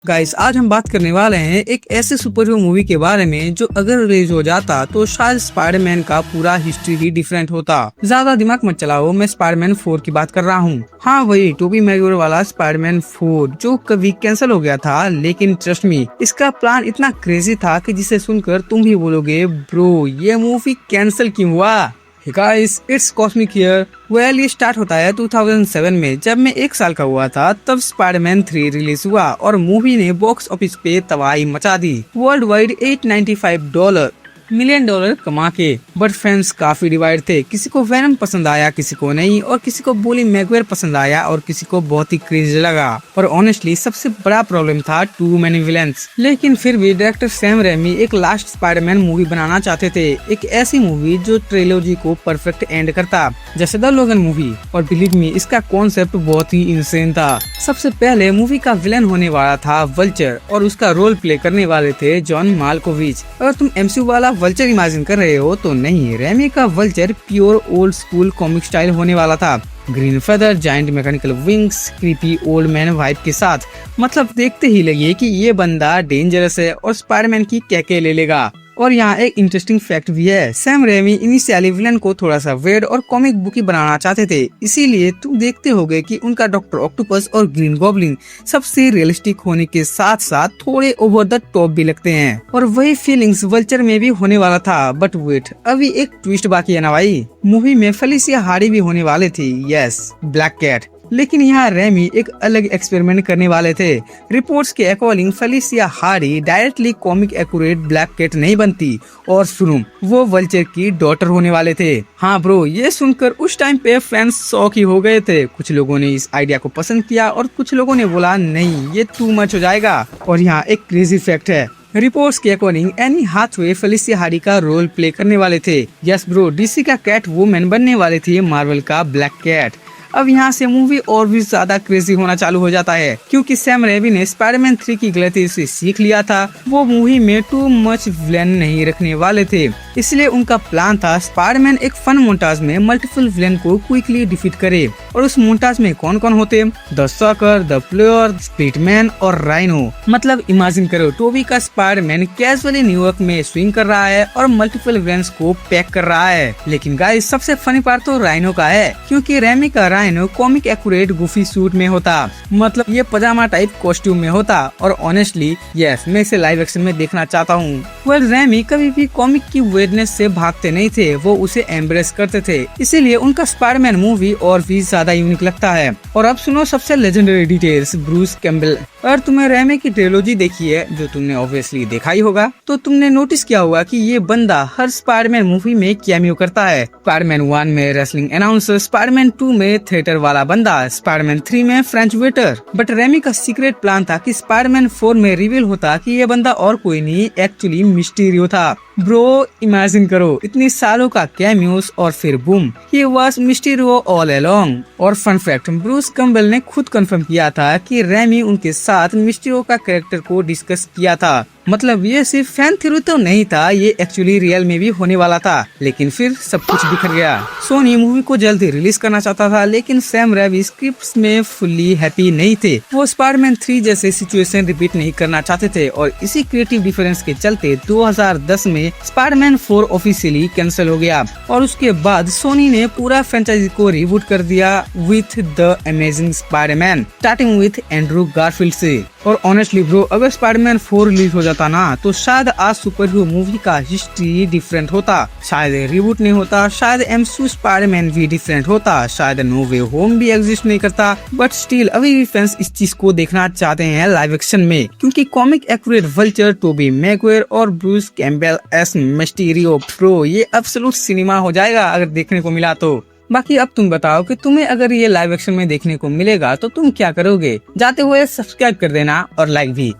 Guys आज हम बात करने वाले हैं एक ऐसे सुपर हीरो मूवी के बारे में जो अगर रिलीज हो जाता तो शायद स्पाइडरमैन का पूरा हिस्ट्री ही डिफरेंट होता। ज्यादा दिमाग मत चलाओ, मैं स्पाइडरमैन 4 की बात कर रहा हूँ। हाँ वही टोबी मैगवायर वाला स्पाइडरमैन 4 जो कभी कैंसिल हो गया था, लेकिन ट्रस्ट मी इसका प्लान इतना क्रेजी था कि जिसे सुनकर तुम भी बोलोगे ब्रो ये मूवी कैंसिल क्यों हुआ। Guys it's cosmic here. Well ये स्टार्ट होता है 2007 में, जब मैं 1 साल का हुआ था तब स्पाइडरमैन 3 रिलीज हुआ और मूवी ने बॉक्स ऑफिस पे तबाही मचा दी। वर्ल्ड वाइड $895 मिलियन कमा के। बट फैंस काफी डिवाइड थे, किसी को वेनम पसंद आया, किसी को नहीं, और किसी को टोबी मैगवायर पसंद आया और किसी को बहुत ही क्रेजी लगा। और ऑनेस्टली सबसे बड़ा प्रॉब्लम था टू मैनी विलेंस। लेकिन फिर भी डायरेक्टर सैम रेमी एक लास्ट स्पाइडरमैन मूवी बनाना चाहते थे, एक ऐसी मूवी जो ट्रिलॉजी को परफेक्ट एंड करता, जैसे द लोगन मूवी। और बिलीव मी इसका कॉन्सेप्ट बहुत ही इंसेन था। सबसे पहले मूवी का विलन होने वाला था वल्चर और उसका रोल प्ले करने वाले थे जॉन माल्कोविच। अगर तुम एमसीयू वाला वल्चर इमेजिन कर रहे हो तो नहीं, रेमी का vulture pure old school comic style होने वाला था। Green feather, giant mechanical wings, creepy old man vibe के साथ। मतलब देखते ही लगे कि ये बंदा डेंजरस है और स्पाइडरमैन की कैके ले लेगा। और यहाँ एक इंटरेस्टिंग फैक्ट भी है, सैम रेमी इनिशियली विलन को थोड़ा सा वेड और कॉमिक बुकी बनाना चाहते थे, इसीलिए तुम देखते होगे कि उनका डॉक्टर ऑक्टोपस और ग्रीन गॉब्लिन सबसे रियलिस्टिक होने के साथ साथ थोड़े ओवर द टॉप भी लगते हैं। और वही फीलिंग्स वल्चर में भी होने वाला था। बट वेट, अभी एक ट्विस्ट बाकी है ना भाई। मूवी में फेलिसिया हार्डी भी होने वाले थे, यस ब्लैक कैट। लेकिन यहाँ रेमी एक अलग एक्सपेरिमेंट करने वाले थे। रिपोर्ट्स के according Felicia Hardy directly comic accurate Black Cat नहीं बनती, और सुनो वो वल्चर की डॉटर होने वाले थे। हाँ ब्रो, ये सुनकर उस टाइम पे फैंस शॉक ही हो गए थे। कुछ लोगों ने इस आइडिया को पसंद किया और कुछ लोगों ने बोला नहीं ये टू मच हो जाएगा। और यहाँ एक क्रेजी फैक्ट है, रिपोर्ट्स के according Anne Hathaway Felicia Hardy का रोल प्ले करने वाले थे। यस ब्रो, डीसी का कैट वुमन बनने वाले थे मार्वल का ब्लैक कैट। अब यहाँ से मूवी और भी ज्यादा क्रेजी होना चालू हो जाता है, क्योंकि सैम रेमी ने स्पाइडरमैन 3 की गलती से सीख लिया था। वो मूवी में टू मच विलन नहीं रखने वाले थे, इसलिए उनका प्लान था स्पाइडरमैन एक फन मोन्टाज में मल्टीपल विलन को क्विकली डिफीट करे। और उस मोन्टाज में कौन कौन होते? द सॉकर, द प्लेयर, स्प्लिटमैन और राइनो। मतलब इमेजिन करो टोबी का स्पाइडरमैन कैजुअली न्यूयॉर्क में स्विंग कर रहा है और मल्टीपल विलन्स को पैक कर रहा है। लेकिन गाइस सबसे फनी पार्ट तो राइनो का है, क्योंकि रेमी का rhino comic accurate goofy suit में होता। मतलब ये पजामा टाइप कॉस्ट्यूम में होता। और ऑनेस्टली यस, मैं इसे लाइव एक्शन में देखना चाहता हूँ। वेल रेमी कभी भी कॉमिक की वेडनेस से भागते नहीं थे, वो उसे एम्ब्रेस करते थे, इसीलिए उनका स्पाइडरमैन मूवी और भी ज्यादा यूनिक लगता है। और अब सुनो सबसे लेजेंडरी डिटेल्स, ब्रूस कैम्पबेल। अगर तुमने रेमी की ट्रिलॉजी देखी है, जो तुमने ऑब्वियसली देखा ही होगा, तो तुमने नोटिस किया होगा कि ये बंदा हर स्पाइडरमैन मूवी में कैमियो करता है। स्पाइडरमैन 1 में रेसलिंग अनाउंसर, स्पाइडरमैन 2 में थिएटर वाला बंदा, स्पाइडरमैन 3 में फ्रेंच वेटर। बट रेमी का सीक्रेट प्लान था कि स्पाइडरमैन 4 में रिवील होता कि ये बंदा और कोई नहीं, एक्चुअली मिस्टीरियो था। ब्रो इमेजिन करो, इतनी सालों का कैमियोस और फिर boom, he was Mysterio all along. और फन फैक्ट, ब्रूस कैम्पबेल ने खुद कंफर्म किया था कि रेमी उनके साथ मिस्टीरियो का कैरेक्टर को डिस्कस किया था। मतलब ये सिर्फ फैन थ्योरी तो नहीं था, ये एक्चुअली रियल में भी होने वाला था। लेकिन फिर सब कुछ बिखर गया। सोनी मूवी को जल्दी रिलीज करना चाहता था, लेकिन सैम रेमी स्क्रिप्ट में फुल्ली हैप्पी नहीं थे। वो स्पाइडरमैन 3 जैसे सिचुएशन रिपीट नहीं करना चाहते थे, और इसी क्रिएटिव डिफरेंस के चलते 2010 में स्पाइडरमैन 4 ऑफिशियली कैंसिल हो गया। और उसके बाद सोनी ने पूरा फ्रेंचाइजी को रिबूट कर दिया with the amazing Spiderman, starting with Andrew Garfield से। और ऑनेस्टली ब्रो, अगर स्पाइडरमैन 4 रिलीज हो जाता ना, तो शायद आज सुपर हीरो मूवी का हिस्ट्री डिफरेंट होता। शायद रिबूट नहीं होता, शायद एमसीयू स्पाइडरमैन भी डिफरेंट होता, शायद नो वे होम भी एग्जिस्ट नहीं करता। बट स्टिल अभी भी फैंस इस चीज को देखना चाहते हैं लाइव एक्शन में, क्योंकि comic accurate vulture, Tobey Maguire और Bruce Campbell as Mysterio, pro ये एब्सोल्यूट सिनेमा हो जाएगा अगर देखने को मिला तो। बाकी अब तुम बताओ कि तुम्हें अगर ये लाइव एक्शन में देखने को मिलेगा तो तुम क्या करोगे? जाते हुए सब्सक्राइब कर देना और लाइक भी।